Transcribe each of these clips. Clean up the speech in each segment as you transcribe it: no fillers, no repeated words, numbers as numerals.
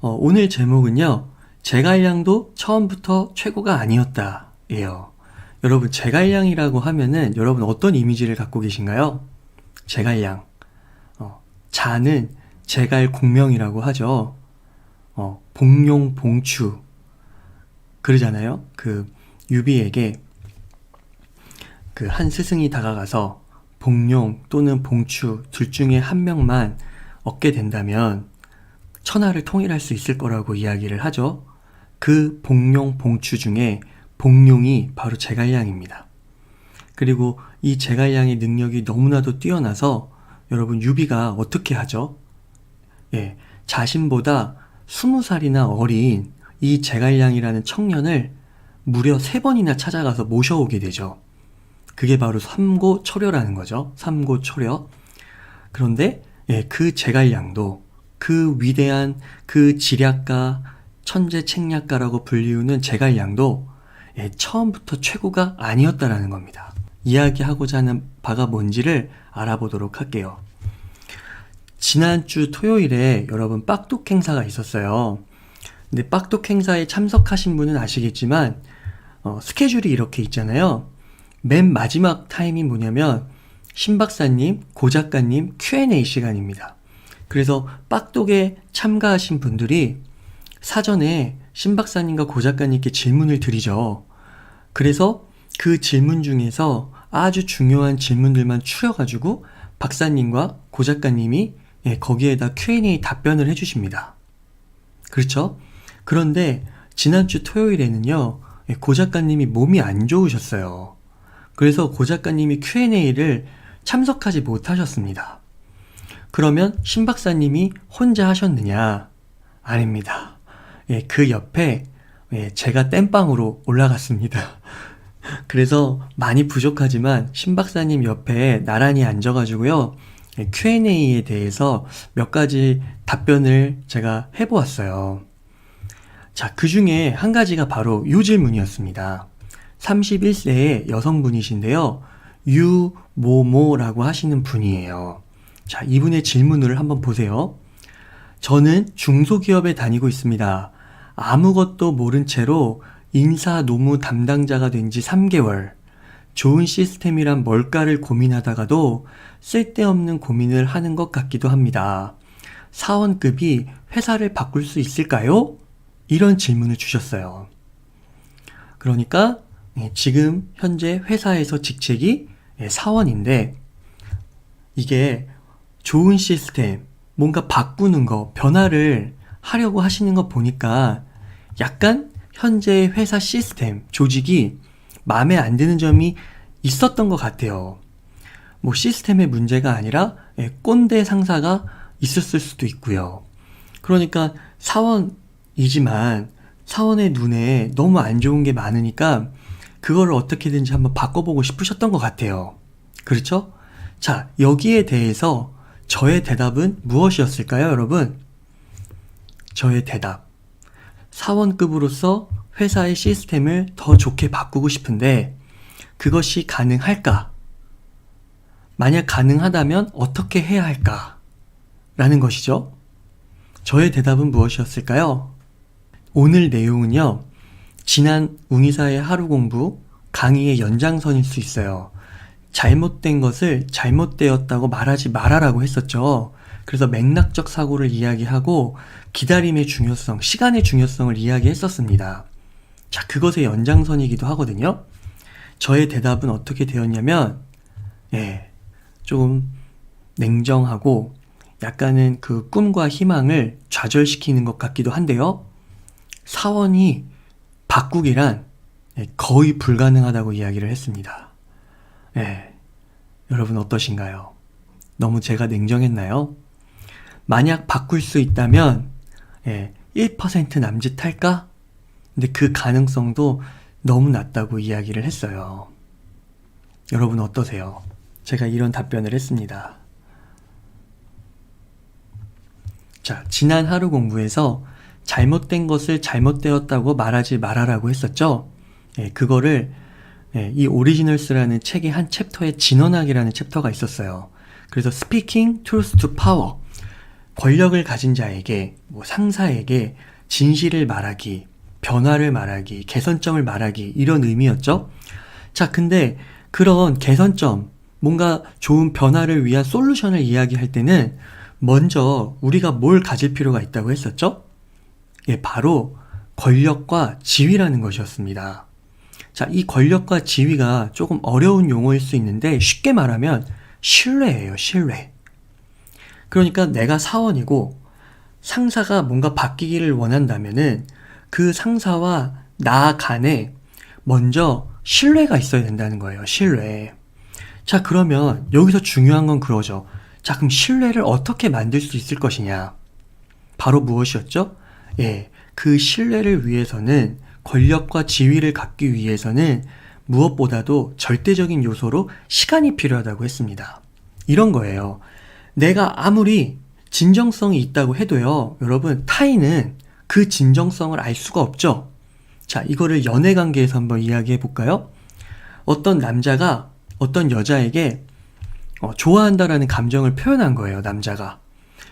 오늘 제목은요, 제갈량도 처음부터 최고가 아니었다 예요. 여러분, 제갈량이라고 하면은 여러분 어떤 이미지를 갖고 계신가요? 제갈량. 자는 제갈 공명이라고 하죠. 봉용 봉추. 그러잖아요. 그 유비에게 그 한 스승이 다가가서 봉용 또는 봉추 둘 중에 한 명만 얻게 된다면 천하를 통일할 수 있을 거라고 이야기를 하죠. 그 봉용 봉추 중에 봉용이 바로 제갈량입니다. 그리고 이 제갈량의 능력이 너무나도 뛰어나서 여러분 유비가 어떻게 하죠? 자신보다 20살이나 어린 이 제갈량이라는 청년을 무려 3번이나 찾아가서 모셔오게 되죠. 그게 바로 삼고초려라는 거죠. 삼고초려. 그런데 그 제갈량도 그 위대한 그 지략가, 천재 책략가라고 불리우는 제갈량도 처음부터 최고가 아니었다라는 겁니다. 이야기하고자 하는 바가 뭔지를 알아보도록 할게요. 지난주 토요일에 여러분 빡독 행사가 있었어요. 근데 빡독 행사에 참석하신 분은 아시겠지만 스케줄이 이렇게 있잖아요. 맨 마지막 타임이 뭐냐면 신 박사님, 고 작가님 Q&A 시간입니다. 그래서 빡독에 참가하신 분들이 사전에 신 박사님과 고 작가님께 질문을 드리죠. 그래서 그 질문 중에서 아주 중요한 질문들만 추려가지고 박사님과 고 작가님이 거기에다 Q&A 답변을 해주십니다. 그렇죠? 그런데 지난주 토요일에는요, 고 작가님이 몸이 안 좋으셨어요. 그래서 고 작가님이 Q&A를 참석하지 못하셨습니다. 그러면 신 박사님이 혼자 하셨느냐? 아닙니다. 그 옆에 제가 땜빵으로 올라갔습니다. 그래서 많이 부족하지만 신 박사님 옆에 나란히 앉아가지고요, Q&A에 대해서 몇 가지 답변을 제가 해보았어요. 자, 그 중에 한 가지가 바로 이 질문이었습니다. 31세의 여성분이신데요. 유모모라고 하시는 분이에요. 자, 이분의 질문을 한번 보세요. 저는 중소기업에 다니고 있습니다. 아무것도 모른 채로 인사 노무 담당자가 된 지 3개월. 좋은 시스템이란 뭘까를 고민하다가도 쓸데없는 고민을 하는 것 같기도 합니다. 사원급이 회사를 바꿀 수 있을까요? 이런 질문을 주셨어요. 그러니까 지금 현재 회사에서 직책이 사원인데 이게 좋은 시스템, 뭔가 바꾸는 거, 변화를 하려고 하시는 거 보니까 약간 현재 회사 시스템, 조직이 마음에 안 드는 점이 있었던 것 같아요. 뭐 시스템의 문제가 아니라 꼰대 상사가 있었을 수도 있고요. 그러니까 사원이지만 사원의 눈에 너무 안 좋은 게 많으니까 그거를 어떻게든지 한번 바꿔보고 싶으셨던 것 같아요. 그렇죠? 자, 여기에 대해서 저의 대답은 무엇이었을까요, 여러분? 저의 대답. 사원급으로서 회사의 시스템을 더 좋게 바꾸고 싶은데 그것이 가능할까? 만약 가능하다면 어떻게 해야 할까? 라는 것이죠. 저의 대답은 무엇이었을까요? 오늘 내용은요, 지난 웅이사의 하루 공부 강의의 연장선일 수 있어요. 잘못된 것을 잘못되었다고 말하지 말아라고 했었죠. 그래서 맥락적 사고를 이야기하고 기다림의 중요성, 시간의 중요성을 이야기했었습니다. 자, 그것의 연장선이기도 하거든요. 저의 대답은 어떻게 되었냐면 조금 냉정하고 약간은 그 꿈과 희망을 좌절시키는 것 같기도 한데요. 사원이 바꾸기란 거의 불가능하다고 이야기를 했습니다. 여러분 어떠신가요? 너무 제가 냉정했나요? 만약 바꿀 수 있다면 1% 남짓할까? 근데 그 가능성도 너무 낮다고 이야기를 했어요. 여러분 어떠세요? 제가 이런 답변을 했습니다. 자, 지난 하루 공부에서 잘못된 것을 잘못되었다고 말하지 말아라고 했었죠. 그거를 이 오리지널스라는 책의 한 챕터에 진언하기라는 챕터가 있었어요. 그래서 Speaking Truth to Power, 권력을 가진 자에게, 뭐 상사에게 진실을 말하기, 변화를 말하기, 개선점을 말하기, 이런 의미였죠. 자, 근데 그런 개선점, 뭔가 좋은 변화를 위한 솔루션을 이야기할 때는 먼저 우리가 뭘 가질 필요가 있다고 했었죠? 예, 바로 권력과 지위라는 것이었습니다. 자, 이 권력과 지위가 조금 어려운 용어일 수 있는데 쉽게 말하면 신뢰예요, 신뢰. 그러니까 내가 사원이고 상사가 뭔가 바뀌기를 원한다면은 그 상사와 나 간에 먼저 신뢰가 있어야 된다는 거예요, 신뢰. 자, 그러면 여기서 중요한 건 그거죠. 자, 그럼 신뢰를 어떻게 만들 수 있을 것이냐? 바로 무엇이었죠? 예, 그 신뢰를 위해서는, 권력과 지위를 갖기 위해서는 무엇보다도 절대적인 요소로 시간이 필요하다고 했습니다. 이런 거예요. 내가 아무리 진정성이 있다고 해도요, 여러분, 타인은 그 진정성을 알 수가 없죠? 자, 이거를 연애 관계에서 한번 이야기해 볼까요? 어떤 남자가 어떤 여자에게 좋아한다라는 감정을 표현한 거예요, 남자가.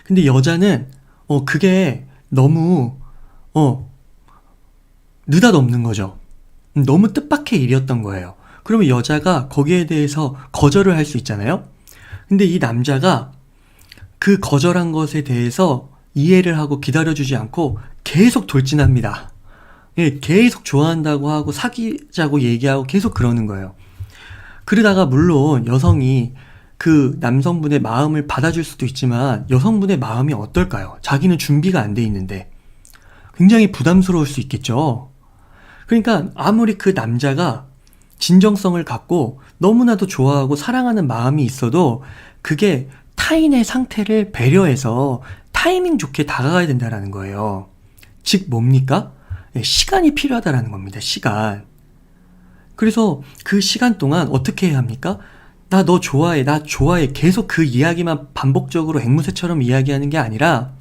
근데 여자는 그게 너무 느닷없는 거죠. 너무 뜻밖의 일이었던 거예요. 그러면 여자가 거기에 대해서 거절을 할 수 있잖아요. 근데 이 남자가 그 거절한 것에 대해서 이해를 하고 기다려주지 않고 계속 돌진합니다. 예, 계속 좋아한다고 하고 사귀자고 얘기하고 계속 그러는 거예요. 그러다가 물론 여성이 그 남성분의 마음을 받아줄 수도 있지만 여성분의 마음이 어떨까요? 자기는 준비가 안 돼 있는데 굉장히 부담스러울 수 있겠죠. 그러니까 아무리 그 남자가 진정성을 갖고 너무나도 좋아하고 사랑하는 마음이 있어도 그게 타인의 상태를 배려해서 타이밍 좋게 다가가야 된다는 거예요. 즉 뭡니까? 시간이 필요하다는 겁니다. 시간. 그래서 그 시간 동안 어떻게 해야 합니까? 나 너 좋아해, 나 좋아해. 계속 그 이야기만 반복적으로 앵무새처럼 이야기하는 게 아니라,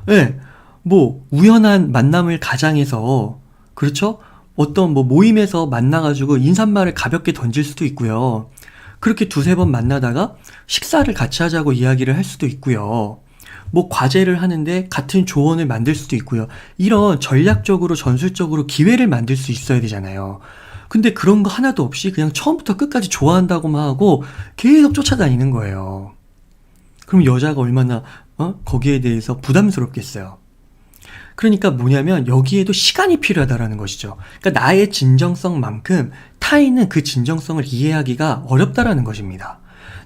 예, 뭐 우연한 만남을 가장해서, 그렇죠? 어떤 뭐 모임에서 만나가지고 인사말을 가볍게 던질 수도 있고요. 그렇게 두세 번 만나다가 식사를 같이 하자고 이야기를 할 수도 있고요. 뭐 과제를 하는데 같은 조언을 만들 수도 있고요. 이런 전략적으로 전술적으로 기회를 만들 수 있어야 되잖아요. 근데 그런 거 하나도 없이 그냥 처음부터 끝까지 좋아한다고만 하고 계속 쫓아다니는 거예요. 그럼 여자가 얼마나 거기에 대해서 부담스럽겠어요. 그러니까 뭐냐면 여기에도 시간이 필요하다라는 것이죠. 그러니까 나의 진정성만큼 타인은 그 진정성을 이해하기가 어렵다라는 것입니다.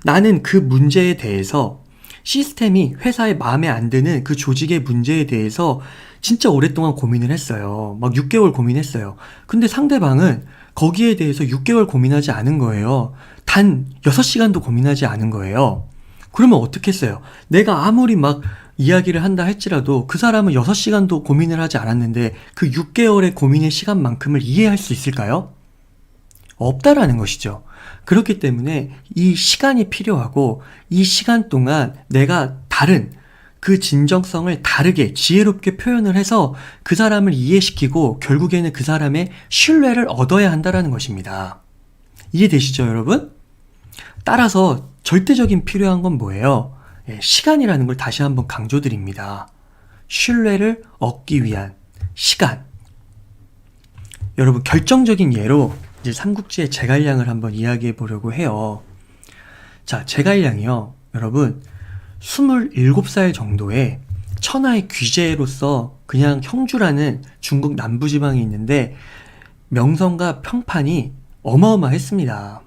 나는 그 문제에 대해서, 시스템이 회사에 마음에 안 드는 그 조직의 문제에 대해서 진짜 오랫동안 고민을 했어요. 막 6개월 고민했어요. 근데 상대방은 거기에 대해서 6개월 고민하지 않은 거예요. 단 6시간도 고민하지 않은 거예요. 그러면 어떻겠어요? 내가 아무리 막 이야기를 한다 할지라도 그 사람은 6시간도 고민을 하지 않았는데 그 6개월의 고민의 시간만큼을 이해할 수 있을까요? 없다라는 것이죠. 그렇기 때문에 이 시간이 필요하고, 이 시간 동안 내가 다른 그 진정성을 다르게 지혜롭게 표현을 해서 그 사람을 이해시키고 결국에는 그 사람의 신뢰를 얻어야 한다라는 것입니다. 이해되시죠, 여러분? 따라서 절대적인 필요한 건 뭐예요? 시간이라는 걸 다시 한번 강조드립니다. 신뢰를 얻기 위한 시간. 여러분, 결정적인 예로 이제 삼국지의 제갈량을 한번 이야기해 보려고 해요. 자, 제갈량이요, 여러분, 27살 정도의 천하의 귀재로서 그냥 형주라는 중국 남부지방에 있는데 명성과 평판이 어마어마했습니다.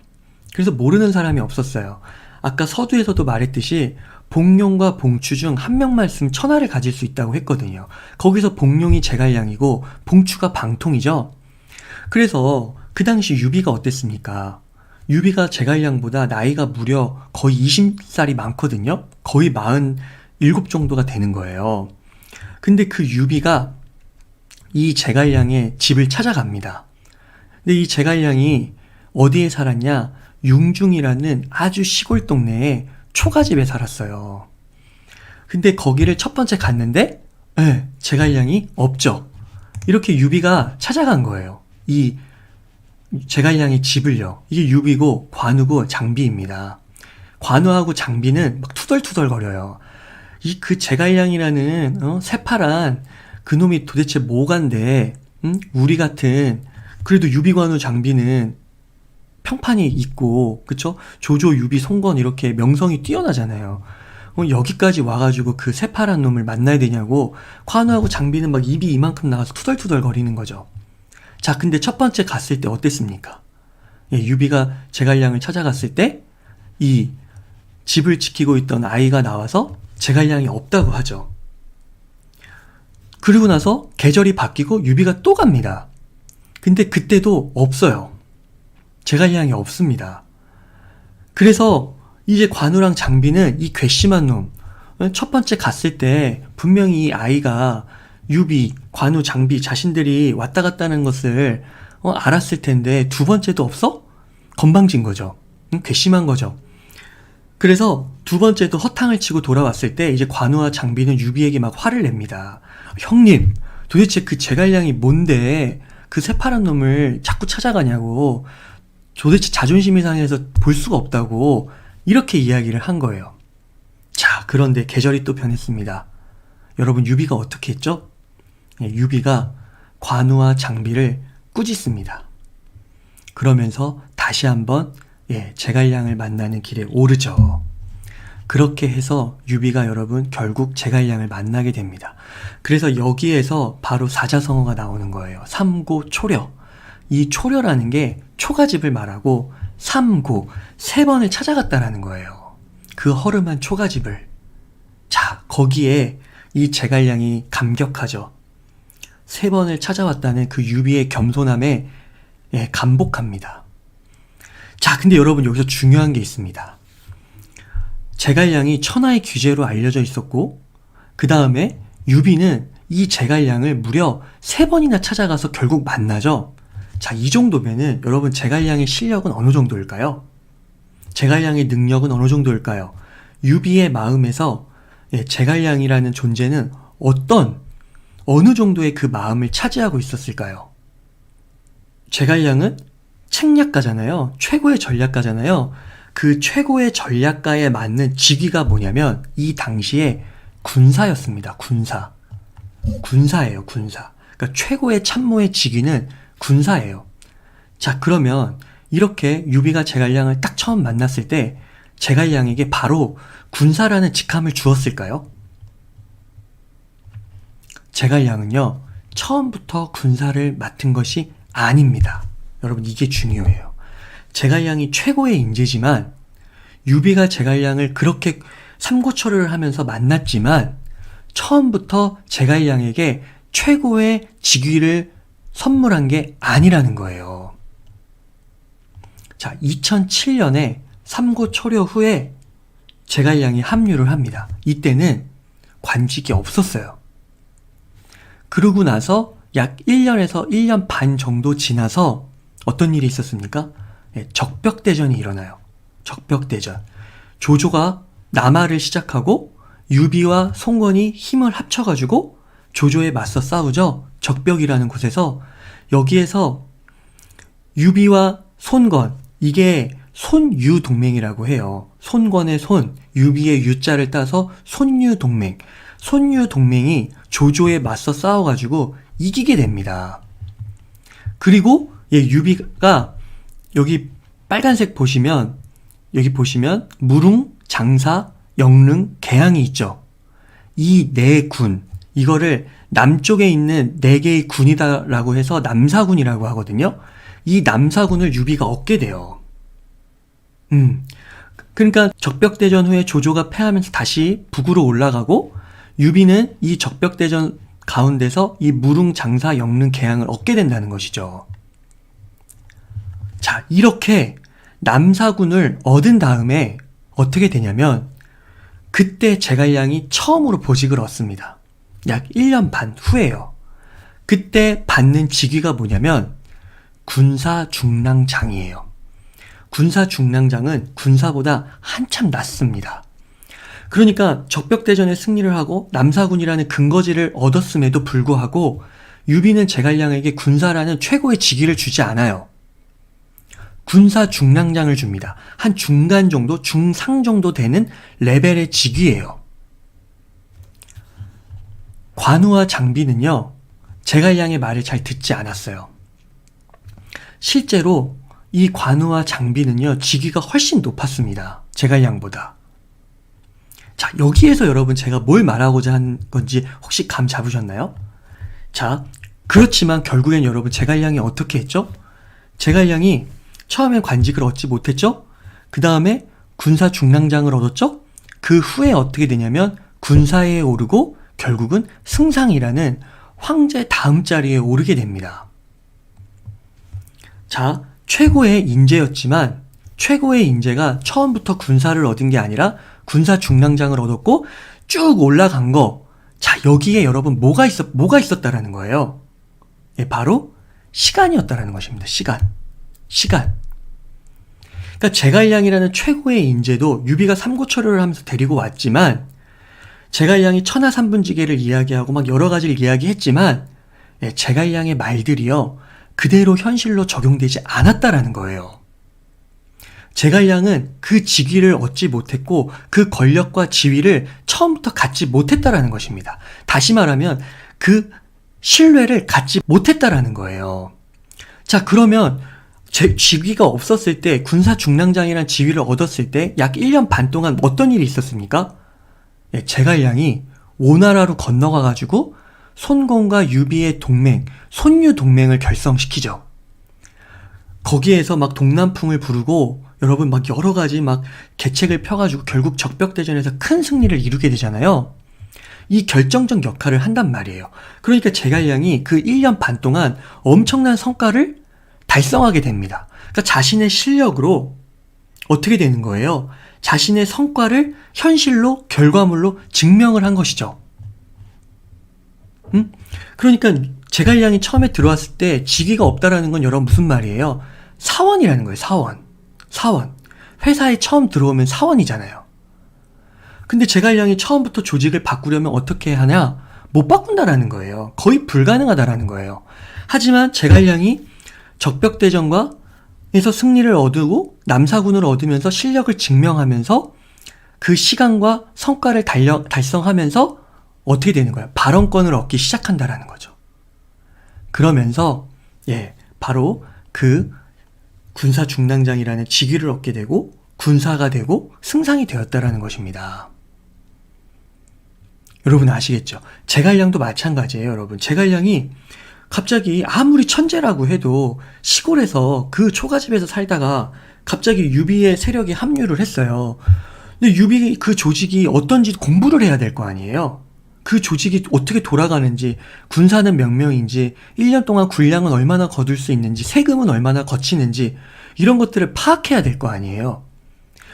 그래서 모르는 사람이 없었어요. 아까 서두에서도 말했듯이 복룡과 봉추 중 한 명만 있으면 천하를 가질 수 있다고 했거든요. 거기서 복룡이 제갈량이고 봉추가 방통이죠. 그래서 그 당시 유비가 어땠습니까? 유비가 제갈량보다 나이가 무려 거의 20살이 많거든요. 거의 47 정도가 되는 거예요. 근데 그 유비가 이 제갈량의 집을 찾아갑니다. 근데 이 제갈량이 어디에 살았냐? 융중이라는 아주 시골 동네에 초가집에 살았어요. 근데 거기를 첫 번째 갔는데 제갈량이 없죠. 이렇게 유비가 찾아간 거예요. 이 제갈량의 집을요. 이게 유비고 관우고 장비입니다. 관우하고 장비는 막 투덜투덜 거려요. 이 그 제갈량이라는 새파란 그놈이 도대체 뭐간데 우리 같은 그래도 유비관우 장비는 평판이 있고 그쵸? 조조, 유비, 송건 이렇게 명성이 뛰어나잖아요. 여기까지 와가지고 그 새파란 놈을 만나야 되냐고 관우하고 장비는 막 입이 이만큼 나가서 투덜투덜 거리는 거죠. 자, 근데 첫 번째 갔을 때 어땠습니까? 예, 유비가 제갈량을 찾아갔을 때 이 집을 지키고 있던 아이가 나와서 제갈량이 없다고 하죠. 그리고 나서 계절이 바뀌고 유비가 또 갑니다. 근데 그때도 없어요. 제갈량이 없습니다. 그래서 이제 관우랑 장비는 이 괘씸한 놈, 첫 번째 갔을 때 분명히 이 아이가 유비, 관우, 장비 자신들이 왔다 갔다는 것을 알았을 텐데 두 번째도 없어? 건방진 거죠. 괘씸한 거죠. 그래서 두 번째도 허탕을 치고 돌아왔을 때 이제 관우와 장비는 유비에게 막 화를 냅니다. 형님, 도대체 그 제갈량이 뭔데 그 새파란 놈을 자꾸 찾아가냐고, 도대체 자존심이 상해서 볼 수가 없다고 이렇게 이야기를 한 거예요. 자, 그런데 계절이 또 변했습니다. 여러분, 유비가 어떻게 했죠? 유비가 관우와 장비를 꾸짖습니다. 그러면서 다시 한번 제갈량을 만나는 길에 오르죠. 그렇게 해서 유비가 여러분 결국 제갈량을 만나게 됩니다. 그래서 여기에서 바로 사자성어가 나오는 거예요. 삼고초려. 이 초려라는 게 초가집을 말하고 삼고, 세 번을 찾아갔다라는 거예요. 그 허름한 초가집을. 자, 거기에 이 제갈량이 감격하죠. 세 번을 찾아왔다는 그 유비의 겸손함에 감복합니다. 자, 근데 여러분 여기서 중요한 게 있습니다. 제갈량이 천하의 귀재로 알려져 있었고 그 다음에 유비는 이 제갈량을 무려 3번이나 찾아가서 결국 만나죠. 자, 이 정도면은 여러분 제갈량의 실력은 어느 정도일까요? 제갈량의 능력은 어느 정도일까요? 유비의 마음에서 제갈량이라는 존재는 어느 정도의 그 마음을 차지하고 있었을까요? 제갈량은 책략가잖아요. 최고의 전략가잖아요. 그 최고의 전략가에 맞는 직위가 뭐냐면 이 당시에 군사였습니다. 군사예요, 군사. 그러니까 최고의 참모의 직위는 군사예요. 자, 그러면 이렇게 유비가 제갈량을 딱 처음 만났을 때 제갈량에게 바로 군사라는 직함을 주었을까요? 제갈량은요, 처음부터 군사를 맡은 것이 아닙니다. 여러분, 이게 중요해요. 제갈량이 최고의 인재지만 유비가 제갈량을 그렇게 삼고초려를 하면서 만났지만 처음부터 제갈량에게 최고의 직위를 선물한 게 아니라는 거예요. 자, 2007년에 삼고초려 후에 제갈량이 합류를 합니다. 이때는 관직이 없었어요. 그러고 나서 약 1년에서 1년 반 정도 지나서 어떤 일이 있었습니까? 적벽대전이 일어나요. 적벽대전. 조조가 남하를 시작하고 유비와 송건이 힘을 합쳐가지고 조조에 맞서 싸우죠. 적벽이라는 곳에서. 여기에서 유비와 손건, 이게 손유동맹이라고 해요. 손건의 손, 유비의 유자를 따서 손유동맹. 손유동맹이 조조에 맞서 싸워가지고 이기게 됩니다. 그리고 유비가 여기 빨간색 보시면, 여기 보시면 무릉, 장사, 영릉, 계양이 있죠. 이 네 군, 이거를 남쪽에 있는 4개의 군이다라고 해서 남사군이라고 하거든요. 이 남사군을 유비가 얻게 돼요. 그러니까 적벽대전 후에 조조가 패하면서 다시 북으로 올라가고 유비는 이 적벽대전 가운데서 이 무릉, 장사, 영릉, 계양을 얻게 된다는 것이죠. 자, 이렇게 남사군을 얻은 다음에 어떻게 되냐면 그때 제갈량이 처음으로 보직을 얻습니다. 약 1년 반 후에요. 그때 받는 직위가 뭐냐면 군사중랑장이에요. 군사중랑장은 군사보다 한참 낮습니다. 그러니까 적벽대전에 승리를 하고 남사군이라는 근거지를 얻었음에도 불구하고 유비는 제갈량에게 군사라는 최고의 직위를 주지 않아요. 군사중랑장을 줍니다. 한 중간 정도, 중상 정도 되는 레벨의 직위예요. 관우와 장비는요, 제갈량의 말을 잘 듣지 않았어요. 실제로 이 관우와 장비는요, 직위가 훨씬 높았습니다. 제갈량보다. 자, 여기에서 여러분 제가 뭘 말하고자 한 건지 혹시 감 잡으셨나요? 자, 그렇지만 결국엔 여러분 제갈량이 어떻게 했죠? 제갈량이 처음에 관직을 얻지 못했죠? 그 다음에 군사 중랑장을 얻었죠? 그 후에 어떻게 되냐면 군사에 오르고 결국은 승상이라는 황제 다음 자리에 오르게 됩니다. 자, 최고의 인재였지만 최고의 인재가 처음부터 군사를 얻은 게 아니라 군사 중랑장을 얻었고 쭉 올라간 거. 자, 여기에 여러분 뭐가 있었다라는 거예요. 예, 바로 시간이었다라는 것입니다. 시간. 그러니까 제갈량이라는 최고의 인재도 유비가 삼고초려를 하면서 데리고 왔지만 제갈량이 천하삼분지계를 이야기하고 막 여러 가지를 이야기했지만 예, 제갈량의 말들이요 그대로 현실로 적용되지 않았다라는 거예요. 제갈량은 그 직위를 얻지 못했고 그 권력과 지위를 처음부터 갖지 못했다라는 것입니다. 다시 말하면 그 신뢰를 갖지 못했다라는 거예요. 자, 그러면 직위가 없었을 때 군사 중랑장이라는 지위를 얻었을 때 약 1년 반 동안 어떤 일이 있었습니까? 예, 제갈량이 오나라로 건너가가지고 손공과 유비의 동맹, 손유 동맹을 결성시키죠. 거기에서 막 동남풍을 부르고 여러분 막 여러 가지 막 계책을 펴가지고 결국 적벽대전에서 큰 승리를 이루게 되잖아요. 이 결정적 역할을 한단 말이에요. 그러니까 제갈량이 그 1년 반 동안 엄청난 성과를 달성하게 됩니다. 그러니까 자신의 실력으로 어떻게 되는 거예요? 자신의 성과를 현실로 결과물로 증명을 한 것이죠. 그러니까 제갈량이 처음에 들어왔을 때 직위가 없다라는 건 여러분 무슨 말이에요? 사원이라는 거예요. 사원. 회사에 처음 들어오면 사원이잖아요. 근데 제갈량이 처음부터 조직을 바꾸려면 어떻게 하냐? 못 바꾼다라는 거예요. 거의 불가능하다라는 거예요. 하지만 제갈량이 적벽대전과 에서 승리를 얻고 남사군을 얻으면서 실력을 증명하면서 그 시간과 성과를 달성하면서 어떻게 되는 거야? 발언권을 얻기 시작한다라는 거죠. 그러면서 예, 바로 그 군사 중랑장이라는 직위를 얻게 되고 군사가 되고 승상이 되었다라는 것입니다. 여러분 아시겠죠? 제갈량도 마찬가지예요, 여러분. 제갈량이 갑자기 아무리 천재라고 해도 시골에서 그 초가집에서 살다가 갑자기 유비의 세력에 합류를 했어요. 근데 유비 그 조직이 어떤지 공부를 해야 될 거 아니에요. 그 조직이 어떻게 돌아가는지, 군사는 몇 명인지, 1년 동안 군량은 얼마나 거둘 수 있는지, 세금은 얼마나 거치는지 이런 것들을 파악해야 될 거 아니에요.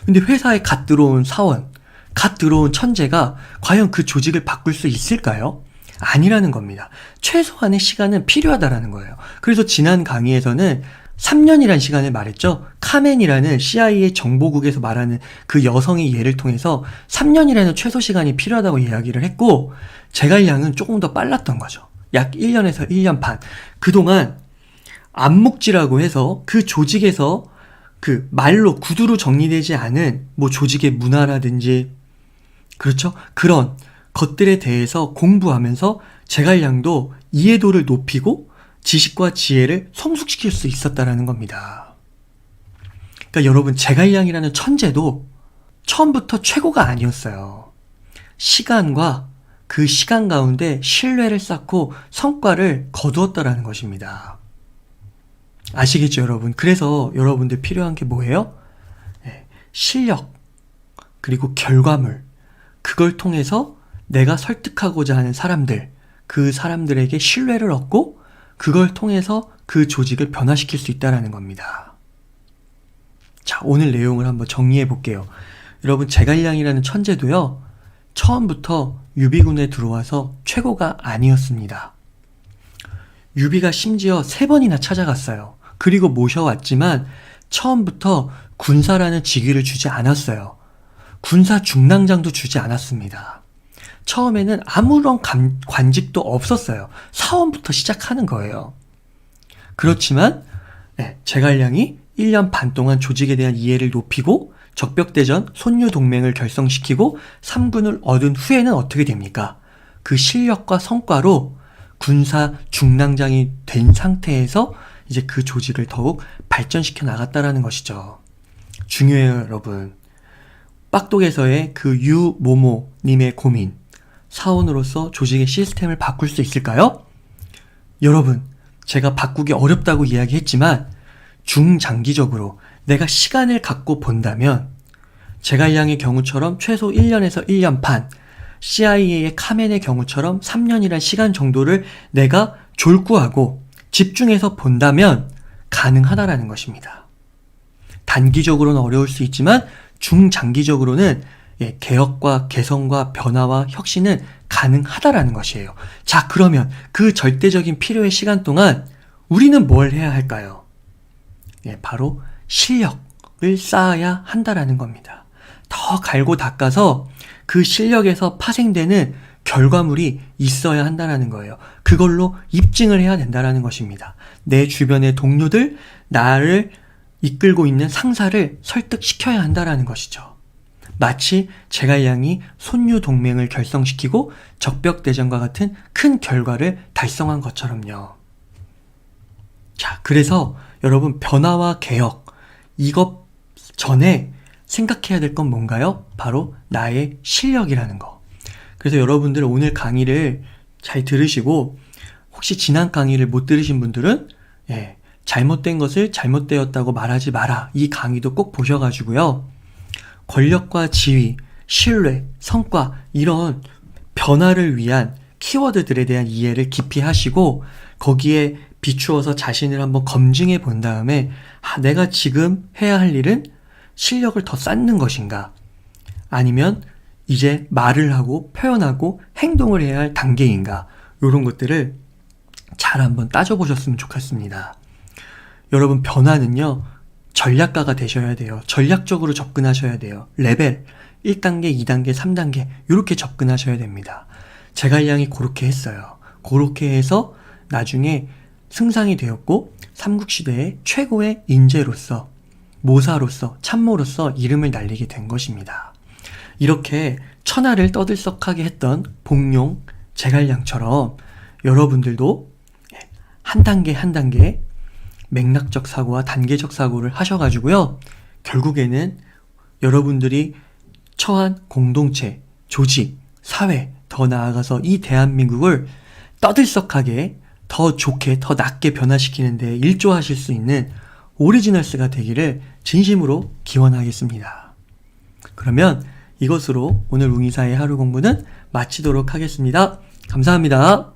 근데 회사에 갓 들어온 사원, 갓 들어온 천재가 과연 그 조직을 바꿀 수 있을까요? 아니라는 겁니다. 최소한의 시간은 필요하다라는 거예요. 그래서 지난 강의에서는 3년이라는 시간을 말했죠. 카멘이라는 CIA 정보국에서 말하는 그 여성의 예를 통해서 3년이라는 최소 시간이 필요하다고 이야기를 했고 제갈량은 조금 더 빨랐던 거죠. 약 1년에서 1년 반. 그동안 암묵지라고 해서 그 조직에서 그 말로 구두로 정리되지 않은 뭐 조직의 문화라든지 그렇죠? 그런 것들에 대해서 공부하면서 제갈량도 이해도를 높이고 지식과 지혜를 성숙시킬 수 있었다라는 겁니다. 그러니까 여러분 제갈량이라는 천재도 처음부터 최고가 아니었어요. 시간과 그 시간 가운데 신뢰를 쌓고 성과를 거두었다라는 것입니다. 아시겠죠, 여러분? 그래서 여러분들 필요한 게 뭐예요? 네, 실력 그리고 결과물 그걸 통해서 내가 설득하고자 하는 사람들 그 사람들에게 신뢰를 얻고 그걸 통해서 그 조직을 변화시킬 수 있다는 겁니다. 자, 오늘 내용을 한번 정리해 볼게요. 여러분 제갈량이라는 천재도요. 처음부터 유비군에 들어와서 최고가 아니었습니다. 유비가 심지어 3번이나 찾아갔어요. 그리고 모셔왔지만 처음부터 군사라는 직위를 주지 않았어요. 군사 중랑장도 주지 않았습니다. 처음에는 아무런 관직도 없었어요. 사원부터 시작하는 거예요. 그렇지만 제갈량이 1년 반 동안 조직에 대한 이해를 높이고 적벽대전 손유 동맹을 결성시키고 3군을 얻은 후에는 어떻게 됩니까? 그 실력과 성과로 군사 중랑장이 된 상태에서 이제 그 조직을 더욱 발전시켜 나갔다라는 것이죠. 중요해요, 여러분. 빡독에서의 그 유모모님의 고민, 사원으로서 조직의 시스템을 바꿀 수 있을까요? 여러분, 제가 바꾸기 어렵다고 이야기했지만 중장기적으로 내가 시간을 갖고 본다면 제갈량의 경우처럼 최소 1년에서 1년 반, CIA의 카멘의 경우처럼 3년이란 시간 정도를 내가 졸구하고 집중해서 본다면 가능하다라는 것입니다. 단기적으로는 어려울 수 있지만 중장기적으로는 개혁과 개선과 변화와 혁신은 가능하다라는 것이에요. 자, 그러면 그 절대적인 필요의 시간 동안 우리는 뭘 해야 할까요? 바로 실력을 쌓아야 한다라는 겁니다. 더 갈고 닦아서 그 실력에서 파생되는 결과물이 있어야 한다는 거예요. 그걸로 입증을 해야 된다는 것입니다. 내 주변의 동료들, 나를 이끌고 있는 상사를 설득시켜야 한다는 것이죠. 마치 제갈량이 손유 동맹을 결성시키고 적벽대전과 같은 큰 결과를 달성한 것처럼요. 자, 그래서 여러분, 변화와 개혁, 이것 전에 생각해야 될 건 뭔가요? 바로 나의 실력이라는 거. 그래서 여러분들 오늘 강의를 잘 들으시고 혹시 지난 강의를 못 들으신 분들은 잘못된 것을 잘못되었다고 말하지 마라. 이 강의도 꼭 보셔가지고요. 권력과 지위, 신뢰, 성과 이런 변화를 위한 키워드들에 대한 이해를 깊이 하시고 거기에 비추어서 자신을 한번 검증해 본 다음에 내가 지금 해야 할 일은 실력을 더 쌓는 것인가? 아니면 이제 말을 하고 표현하고 행동을 해야 할 단계인가? 이런 것들을 잘 한번 따져보셨으면 좋겠습니다. 여러분, 변화는요, 전략가가 되셔야 돼요. 전략적으로 접근하셔야 돼요. 레벨 1단계, 2단계, 3단계 이렇게 접근하셔야 됩니다. 제갈량이 그렇게 했어요. 그렇게 해서 나중에 승상이 되었고 삼국시대의 최고의 인재로서, 모사로서, 참모로서 이름을 날리게 된 것입니다. 이렇게 천하를 떠들썩하게 했던 복룡, 제갈량처럼 여러분들도 한 단계 한 단계 맥락적 사고와 단계적 사고를 하셔가지고요. 결국에는 여러분들이 처한 공동체, 조직, 사회, 더 나아가서 이 대한민국을 떠들썩하게 더 좋게, 더 낫게 변화시키는 데 일조하실 수 있는 오리지널스가 되기를 진심으로 기원하겠습니다. 그러면 이것으로 오늘 웅이사의 하루 공부는 마치도록 하겠습니다. 감사합니다.